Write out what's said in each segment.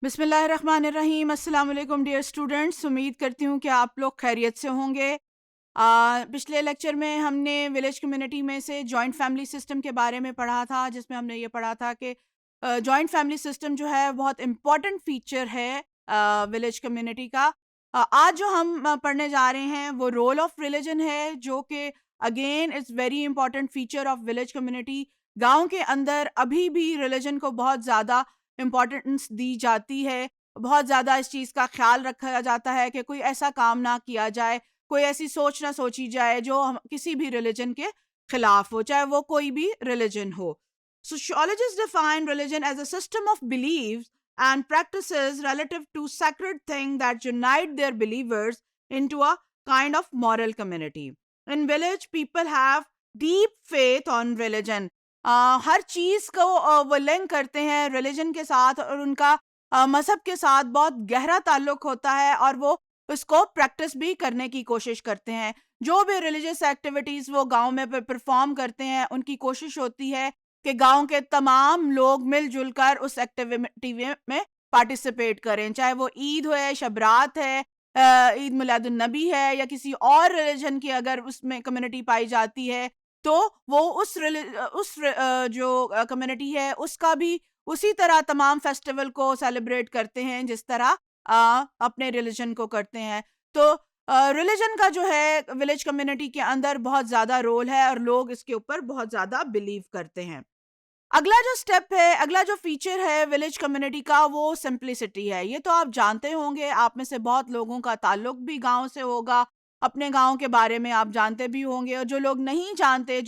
بسم اللہ الرحمن الرحیم. السلام علیکم ڈیئر اسٹوڈنٹس. امید کرتی ہوں کہ آپ لوگ خیریت سے ہوں گے. پچھلے لیکچر میں ہم نے ولیج کمیونٹی میں سے جوائنٹ فیملی سسٹم کے بارے میں پڑھا تھا، جس میں ہم نے یہ پڑھا تھا کہ جوائنٹ فیملی سسٹم جو ہے بہت امپورٹنٹ فیچر ہے ولیج کمیونٹی کا. آج جو ہم پڑھنے جا رہے ہیں وہ رول آف ریلیجن ہے، جو کہ again it's very important feature of village community. گاؤں کے اندر ابھی بھی ریلیجن کو بہت زیادہ امپورٹنس دی جاتی ہے، بہت زیادہ اس چیز کا خیال رکھا جاتا ہے کہ کوئی ایسا کام نہ کیا جائے، کوئی ایسی سوچ نہ سوچی جائے جو کسی بھی ریلیجن کے خلاف ہو، چاہے وہ کوئی بھی religion who. Sociologists define religion as a system of beliefs and practices relative to sacred things that unite their believers into a kind of moral community. In village, people have deep faith on religion. ہر چیز کو وہ link کرتے ہیں religion کے ساتھ، اور ان کا مذہب کے ساتھ بہت گہرا تعلق ہوتا ہے، اور وہ اس کو پریکٹس بھی کرنے کی کوشش کرتے ہیں. جو بھی ریلیجس ایکٹیویٹیز وہ گاؤں میں پرفارم کرتے ہیں، ان کی کوشش ہوتی ہے کہ گاؤں کے تمام لوگ مل جل کر اس ایکٹیویٹی میں پارٹیسپیٹ کریں، چاہے وہ عید ہے، شب رات ہے، عید میلاد النبی ہے، یا کسی اور ریلیجن کی اگر اس میں کمیونٹی پائی جاتی ہے تو وہ اس جو کمیونٹی ہے اس کا بھی اسی طرح تمام فیسٹیول کو سیلیبریٹ کرتے ہیں جس طرح اپنے ریلیجن کو کرتے ہیں. تو ریلیجن کا جو ہے ولیج کمیونٹی کے اندر بہت زیادہ رول ہے، اور لوگ اس کے اوپر بہت زیادہ بلیو کرتے ہیں. اگلا جو سٹیپ ہے، اگلا جو فیچر ہے ولیج کمیونٹی کا، وہ سمپلسٹی ہے. یہ تو آپ جانتے ہوں گے، آپ میں سے بہت لوگوں کا تعلق بھی گاؤں سے ہوگا، اپنے گاؤں کے بارے میں آپ جانتے بھی ہوں گے، اور جو لوگ نہیں جانتے،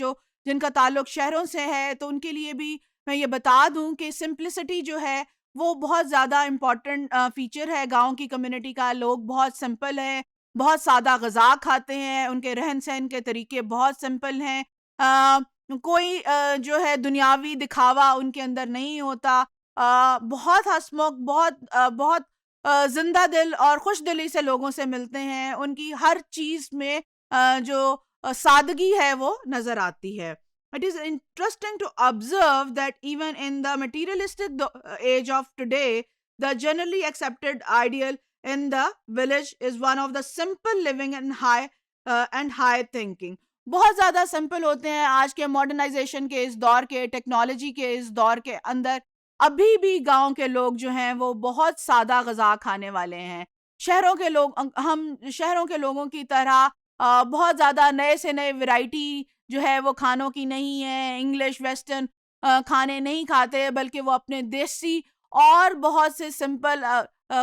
جن کا تعلق شہروں سے ہے، تو ان کے لیے بھی میں یہ بتا دوں کہ سمپلسٹی جو ہے وہ بہت زیادہ امپورٹنٹ فیچر ہے گاؤں کی کمیونٹی کا. لوگ بہت سمپل ہیں، بہت سادہ غذا کھاتے ہیں، ان کے رہن سہن کے طریقے بہت سمپل ہیں. کوئی جو ہے دنیاوی دکھاوا ان کے اندر نہیں ہوتا. بہت ہنسمکھ، بہت زندہ دل اور خوش دلی سے لوگوں سے ملتے ہیں. ان کی ہر چیز میں جو سادگی ہے وہ نظر آتی ہے. It is interesting to observe that even in the materialistic age of today, the generally accepted ideal in the village is one of the simple living and high thinking. بہت زیادہ سمپل ہوتے ہیں. آج کے ماڈرنائزیشن کے اس دور کے، technology کے اس دور کے اندر ابھی بھی گاؤں کے لوگ جو ہیں وہ بہت سادہ غذا کھانے والے ہیں. ہم شہروں کے لوگوں کی طرح بہت زیادہ نئے سے نئے ورائٹی جو ہے وہ کھانوں کی نہیں ہے. انگلش ویسٹرن کھانے نہیں کھاتے، بلکہ وہ اپنے دیسی اور بہت سے سمپل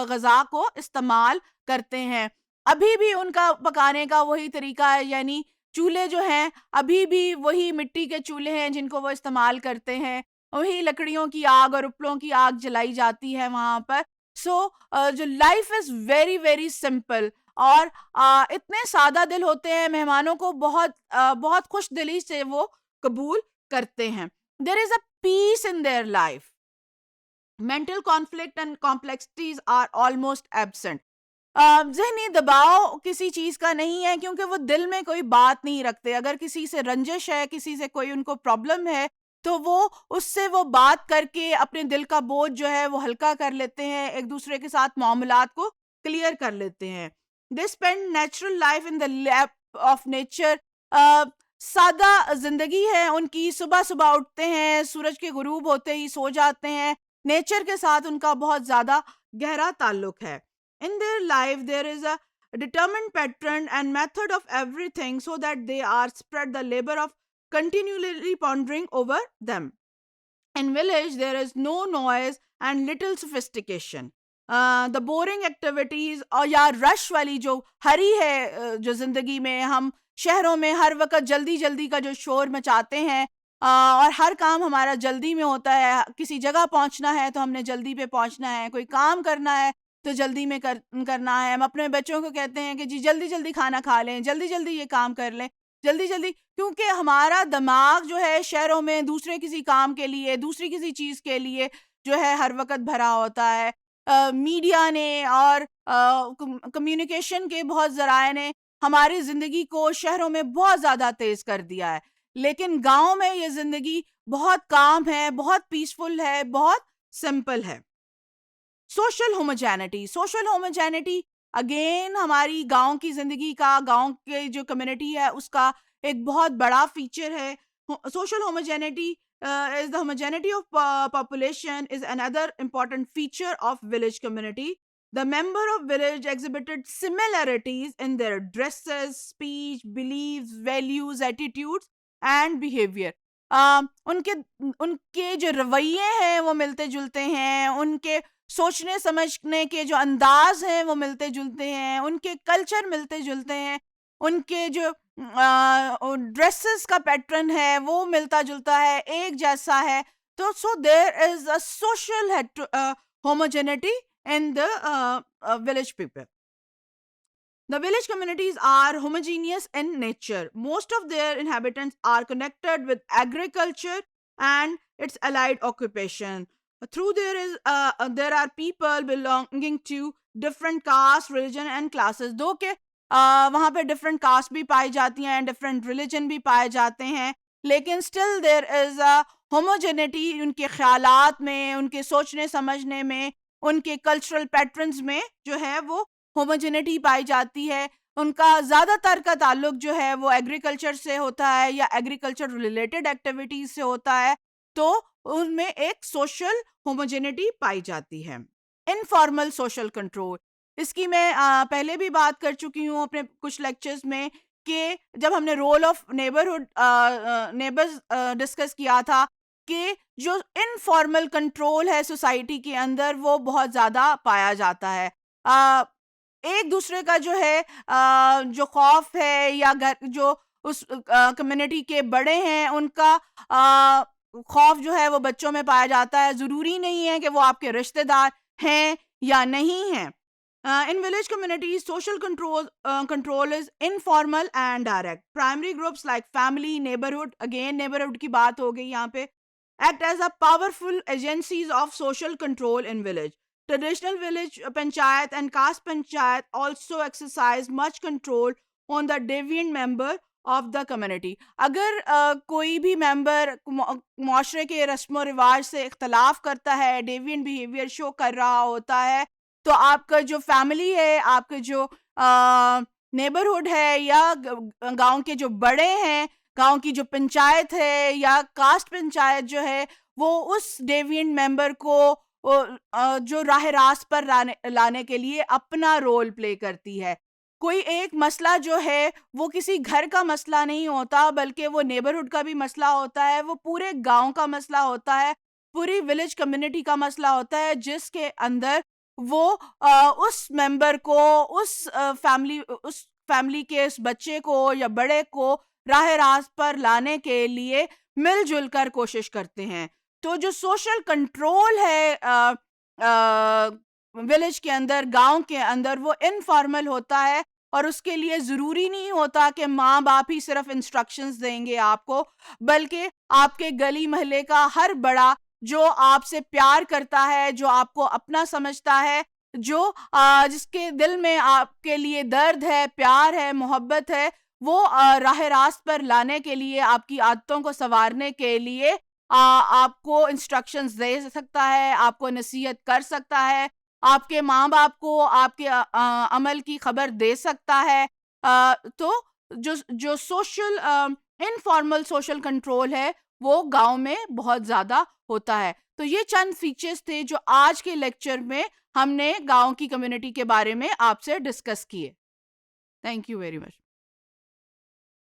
غذا کو استعمال کرتے ہیں. ابھی بھی ان کا پکانے کا وہی طریقہ ہے، یعنی چولہے جو ہیں ابھی بھی وہی مٹی کے چولہے ہیں جن کو وہ استعمال کرتے ہیں. وہی لکڑیوں کی آگ اور اپلوں کی آگ جلائی جاتی ہے وہاں پر. جو life is very very simple, اور اتنے سادہ دل ہوتے ہیں، مہمانوں کو بہت خوش دلی سے وہ قبول کرتے ہیں. There is a peace in their life. Mental conflict and complexities are almost absent. ذہنی دباؤ کسی چیز کا نہیں ہے، کیونکہ وہ دل میں کوئی بات نہیں رکھتے. اگر کسی سے رنجش ہے، کسی سے کوئی ان کو پرابلم ہے، تو وہ اس سے وہ بات کر کے اپنے دل کا بوجھ جو ہے وہ ہلکا کر لیتے ہیں، ایک دوسرے کے ساتھ معاملات کو کلیئر کر لیتے ہیں. They spend natural life in the lap of nature. سادہ زندگی ہے ان کی. صبح صبح اٹھتے ہیں، سورج کے غروب ہوتے ہی سو جاتے ہیں. نیچر کے ساتھ ان کا بہت زیادہ گہرا تعلق ہے. In their life there is a determined pattern and method of everything, so that they are spread the labor of continually pondering over them. In village there is no noise and little sophistication. The boring activities اور یا رش والی جو ہری ہے جو زندگی میں، ہم شہروں میں ہر وقت جلدی جلدی کا جو شور مچاتے ہیں، اور ہر کام ہمارا جلدی میں ہوتا ہے. کسی جگہ پہنچنا ہے تو ہم نے جلدی پہ پہنچنا ہے، کوئی کام کرنا ہے تو جلدی میں کرنا ہے. ہم اپنے بچوں کو کہتے ہیں کہ جی جلدی جلدی کھانا کھا لیں، جلدی جلدی یہ کام کر لیں، جلدی جلدی، کیونکہ ہمارا دماغ جو ہے شہروں میں دوسرے کسی کام کے لیے، دوسری کسی چیز کے لیے جو ہے ہر وقت بھرا ہوتا ہے. میڈیا نے اور کمیونیکیشن کے بہت ذرائع نے ہماری زندگی کو شہروں میں بہت زیادہ تیز کر دیا ہے. لیکن گاؤں میں یہ زندگی بہت کام ہے، بہت پیسفل ہے، بہت سمپل ہے. Social homogeneity. Social homogeneity again ہماری گاؤں کی زندگی کا, گاؤں کے جو کمیونٹی ہے اس کا ایک بہت بڑا فیچر ہے. Social homogeneity is the homogeneity of population is another important feature of village community. The member of village exhibited similarities in their dresses, speech, beliefs, values, attitudes and behavior. ان کے جو رویے ہیں وہ ملتے جلتے ہیں, ان کے سوچنے سمجھنے کے جو انداز ہیں وہ ملتے جلتے ہیں, ان کے کلچر ملتے جلتے ہیں, ان کے جو ڈریسز کا پیٹرن ہے وہ ملتا جلتا ہے, ایک جیسا ہے. تو so there is a social homogeneity in the village people. The village communities are homogeneous in nature. Most of their inhabitants are connected with agriculture and its allied occupation. Through there are people belonging to different castes, religion and classes. Though کہ وہاں پہ different caste بھی پائی جاتی ہیں, different religion بھی پائے جاتے ہیں, لیکن still there is a homogeneity ان کے خیالات میں, ان کے سوچنے سمجھنے میں, ان کے کلچرل پیٹرنز میں جو ہے وہ ہوموجینٹی پائی جاتی ہے. ان کا زیادہ تر کا تعلق جو ہے وہ ایگریکلچر سے ہوتا ہے یا ایگریکلچر ریلیٹڈ ایکٹیویٹیز سے ہوتا ہے, تو ان میں ایک سوشل ہوموجینٹی پائی جاتی ہے. انفارمل سوشل کنٹرول, اس کی میں پہلے بھی بات کر چکی ہوں اپنے کچھ لیکچرز میں کہ جب ہم نے رول آف نیبرز ڈسکس کیا تھا کہ جو انفارمل کنٹرول ہے سوسائٹی کے اندر وہ بہت زیادہ پایا جاتا ہے. ایک دوسرے کا جو ہے جو خوف ہے یا جو اس کمیونٹی کے بڑے ہیں ان کا خوف جو ہے وہ بچوں میں پایا جاتا ہے. ضروری نہیں ہے کہ وہ آپ کے رشتہ دار ہیں یا نہیں ہیں. In village communities, social control is informal and direct. Primary groups like family, neighborhood, again neighborhood کی بات ہو گئی یہاں پہ, act as a powerful agencies of social control in village. Traditional village Panchayat and caste Panchayat also exercise much control on the deviant member of the community. اگر کوئی بھی ممبر معاشرے کے رسم و رواج سے اختلاف کرتا ہے, deviant behavior شو کر رہا ہوتا ہے, تو آپ کا جو فیملی ہے, آپ کے جو نیبرہڈ ہے یا گاؤں کے جو بڑے ہیں, گاؤں کی جو پنچایت ہے یا کاسٹ پنچایت جو ہے, وہ اس ڈیوینٹ ممبر کو جو راہ راست پر لانے کے لیے اپنا رول پلے کرتی ہے. کوئی ایک مسئلہ جو ہے وہ کسی گھر کا مسئلہ نہیں ہوتا, بلکہ وہ نیبرہڈ کا بھی مسئلہ ہوتا ہے, وہ پورے گاؤں کا مسئلہ ہوتا ہے, پوری ولیج کمیونٹی کا مسئلہ ہوتا ہے, جس کے اندر وہ اس ممبر کو, اس فیملی کے اس بچے کو یا بڑے کو راہ راست پر لانے کے لیے مل جل کر کوشش کرتے ہیں. تو جو سوشل کنٹرول ہے ولیج کے اندر, گاؤں کے اندر, وہ انفارمل ہوتا ہے, اور اس کے لیے ضروری نہیں ہوتا کہ ماں باپ ہی صرف انسٹرکشنز دیں گے آپ کو, بلکہ آپ کے گلی محلے کا ہر بڑا جو آپ سے پیار کرتا ہے, جو آپ کو اپنا سمجھتا ہے, جو جس کے دل میں آپ کے لیے درد ہے, پیار ہے, محبت ہے, وہ راہ راست پر لانے کے لیے, آپ کی عادتوں کو سنوارنے کے لیے آپ کو انسٹرکشنز دے سکتا ہے, آپ کو نصیحت کر سکتا ہے, آپ کے ماں باپ کو آپ کے عمل کی خبر دے سکتا ہے. تو جو سوشل انفارمل سوشل کنٹرول ہے وہ گاؤں میں بہت زیادہ ہوتا ہے. تو یہ چند فیچرز تھے جو آج کے لیکچر میں ہم نے گاؤں کی کمیونٹی کے بارے میں آپ سے ڈسکس کیے. Thank you very much.